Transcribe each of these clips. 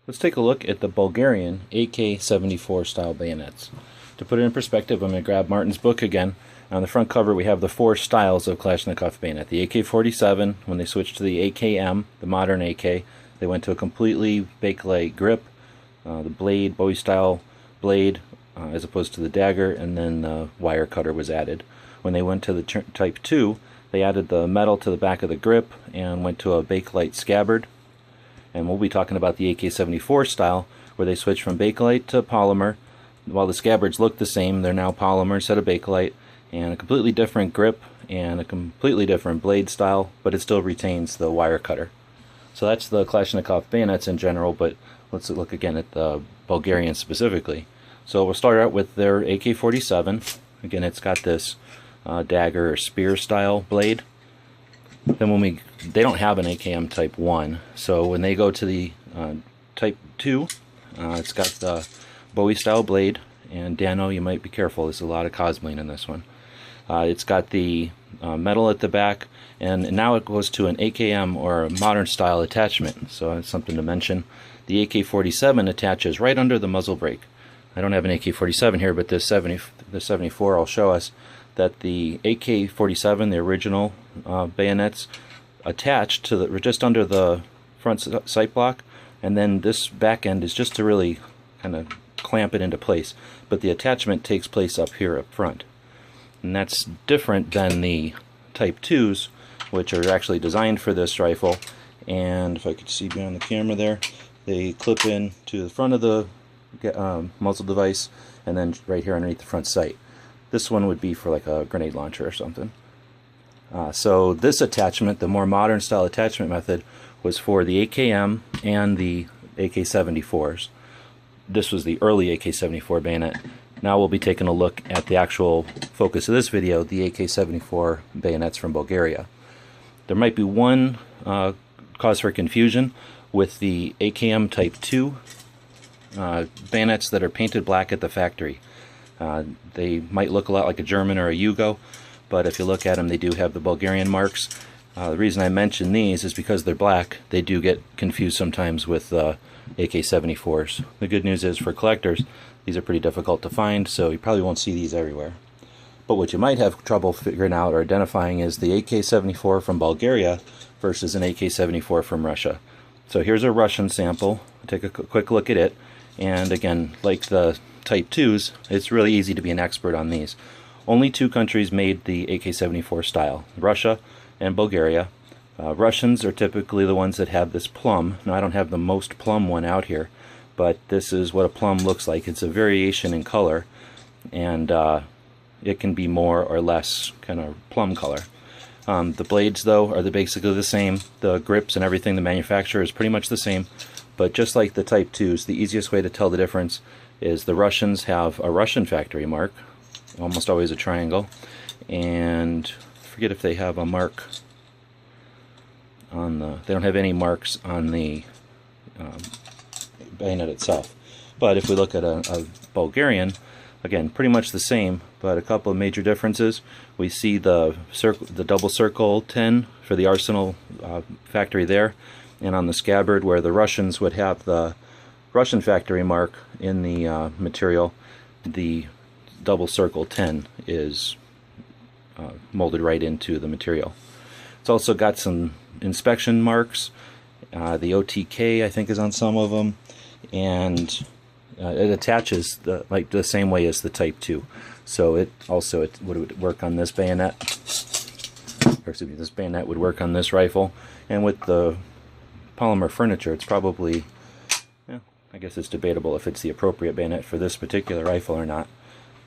Let's take a look at the Bulgarian AK74 style bayonets. To put it in perspective, I'm going to grab Martin's book again. On the front cover we have the four styles of Kalashnikov bayonet. The AK-47, when they switched to the AKM, the modern AK, they went to a completely bakelite grip, the blade, Bowie style blade, as opposed to the dagger, and then the wire cutter was added. When they went to the Type 2, they added the metal to the back of the grip and went to a bakelite scabbard. And we'll be talking about the AK74 style, where they switched from bakelite to polymer. While the scabbards look the same, they're now polymer instead of bakelite, and a completely different grip and a completely different blade style, but it still retains the wire cutter. So that's the Kalashnikov bayonets in general, but let's look again at the Bulgarian specifically. So we'll start out with their AK-47. Again, it's got this dagger or spear style blade. Then they don't have an AKM Type 1, so when they go to the Type 2, it's got the Bowie style blade, and Dano, you might be careful, there's a lot of cosplaying in this one. It's got the metal at the back, and now it goes to an AKM or a modern style attachment, so that's something to mention. The AK-47 attaches right under the muzzle brake. I don't have an AK-47 here, but the 74 will show us that the AK-47, the original bayonets, attached to just under the front sight block, and then this back end is just to really kind of clamp it into place. But the attachment takes place up here up front, and that's different than the Type 2s, which are actually designed for this rifle. And if I could see behind the camera there, they clip in to the front of the muzzle device, and then right here underneath the front sight. This one would be for like a grenade launcher or something. So this attachment, the more modern style attachment method, was for the AKM and the AK-74s. This was the early AK-74 bayonet. Now we'll be taking a look at the actual focus of this video, the AK-74 bayonets from Bulgaria. There might be one cause for confusion with the AKM Type 2 bayonets that are painted black at the factory. They might look a lot like a German or a Yugo, but if you look at them, they do have the Bulgarian marks. The reason I mention these is because they're black. They do get confused sometimes with AK-74s. The good news is for collectors, these are pretty difficult to find, so you probably won't see these everywhere. But what you might have trouble figuring out or identifying is the AK-74 from Bulgaria versus an AK-74 from Russia. So here's a Russian sample. Take a quick look at it. And again, like the Type 2s, it's really easy to be an expert on these. Only two countries made the AK-74 style, Russia and Bulgaria. Russians are typically the ones that have this plum. Now I don't have the most plum one out here, but this is what a plum looks like. It's a variation in color, and it can be more or less kind of plum color. The blades, though, are basically the same. The grips and everything, the manufacturer is pretty much the same. But just like the Type 2s, the easiest way to tell the difference is the Russians have a Russian factory mark, almost always a triangle, and I forget if they have a mark on the, they don't have any marks on the bayonet itself. But if we look at a Bulgarian, again, pretty much the same, but a couple of major differences. We see the double circle 10 for the Arsenal factory there, and on the scabbard where the Russians would have the Russian factory mark in the material, the double circle 10 is molded right into the material. It's also got some inspection marks. The OTK, I think, is on some of them, and it attaches like the same way as the Type 2. So it would work on this bayonet, or excuse me, this bayonet would work on this rifle, and with the polymer furniture, it's probably, yeah, I guess it's debatable if it's the appropriate bayonet for this particular rifle or not.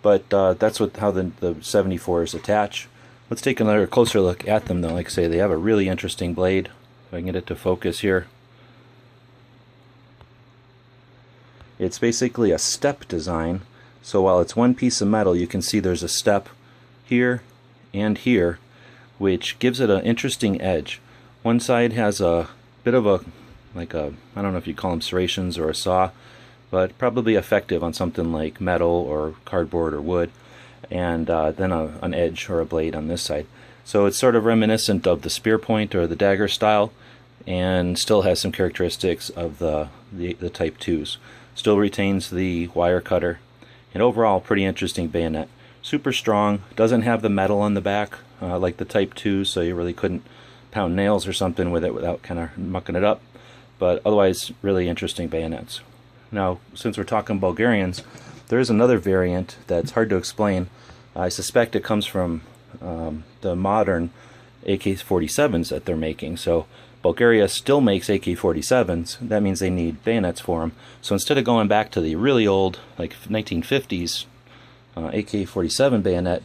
But that's how the 74s attach. Let's take another closer look at them, though. Like I say, they have a really interesting blade. If I can get it to focus here. It's basically a step design. So while it's one piece of metal, you can see there's a step here and here, which gives it an interesting edge. One side has a bit of a, like a, I don't know if you call them serrations or a saw, but probably effective on something like metal or cardboard or wood, and then an edge or a blade on this side. So it's sort of reminiscent of the spear point or the dagger style, and still has some characteristics of the Type 2s. Still retains the wire cutter, and overall pretty interesting bayonet. Super strong, doesn't have the metal on the back like the Type 2, so you really couldn't pound nails or something with it without kind of mucking it up, but otherwise really interesting bayonets. Now, since we're talking Bulgarians, there is another variant that's hard to explain. I suspect it comes from the modern AK-47s that they're making. So Bulgaria still makes AK-47s. That means they need bayonets for them. So instead of going back to the really old, like 1950s AK-47 bayonet,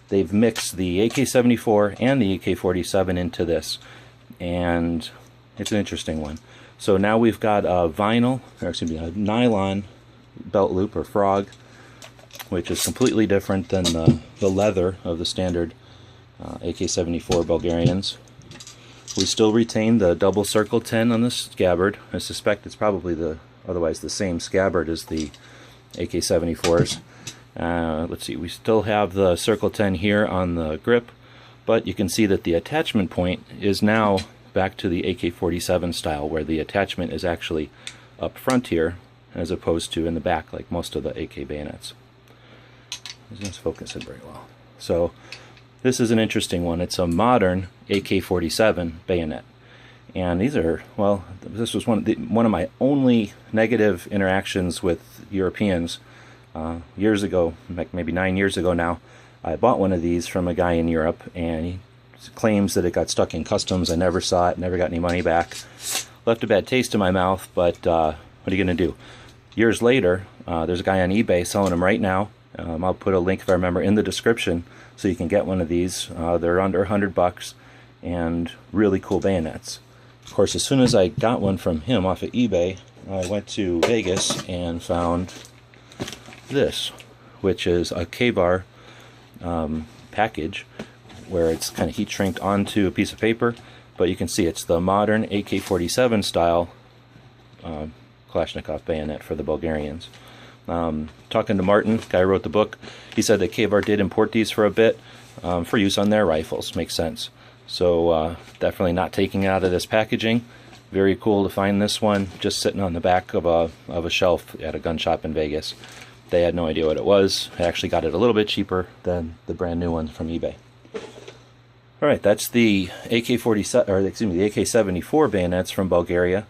they've mixed the AK-74 and the AK-47 into this, and it's an interesting one. So now we've got a a nylon belt loop or frog, which is completely different than the leather of the standard AK-74 Bulgarians. We still retain the double circle 10 on the scabbard. I suspect it's probably otherwise the same scabbard as the AK-74s. Let's see, we still have the circle 10 here on the grip, but you can see that the attachment point is now back to the AK-47 style, where the attachment is actually up front here as opposed to in the back like most of the AK bayonets. Let's focus it very well. So this is an interesting one. It's a modern AK-47 bayonet, and these are, well, this was one of my only negative interactions with Europeans years ago, maybe 9 years ago now. I bought one of these from a guy in Europe, and he claims that it got stuck in customs. I never saw it, never got any money back. Left a bad taste in my mouth, but what are you going to do? Years later, there's a guy on eBay selling them right now. I'll put a link, if I remember, in the description so you can get one of these. They're under $100 and really cool bayonets. Of course, as soon as I got one from him off of eBay, I went to Vegas and found this, which is a K-bar package where it's kind of heat shrinked onto a piece of paper, but you can see it's the modern AK-47 style Kalashnikov bayonet for the Bulgarians. Talking to Martin, guy who wrote the book, he said that K-bar did import these for a bit for use on their rifles. Makes sense. So definitely not taking it out of this packaging. Very cool to find this one just sitting on the back of a shelf at a gun shop in Vegas. They had no idea what it was. I actually got it a little bit cheaper than the brand new one from eBay. Alright, that's the AK-47, or excuse me, the AK-74 bayonets from Bulgaria.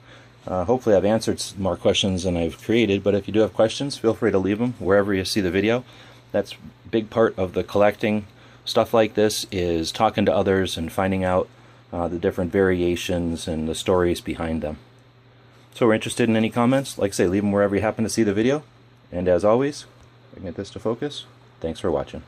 Hopefully I've answered more questions than I've created, but if you do have questions, feel free to leave them wherever you see the video. That's a big part of the collecting stuff like this, is talking to others and finding out the different variations and the stories behind them. So if we're interested in any comments, like I say, leave them wherever you happen to see the video. And as always, if I can get this to focus, thanks for watching.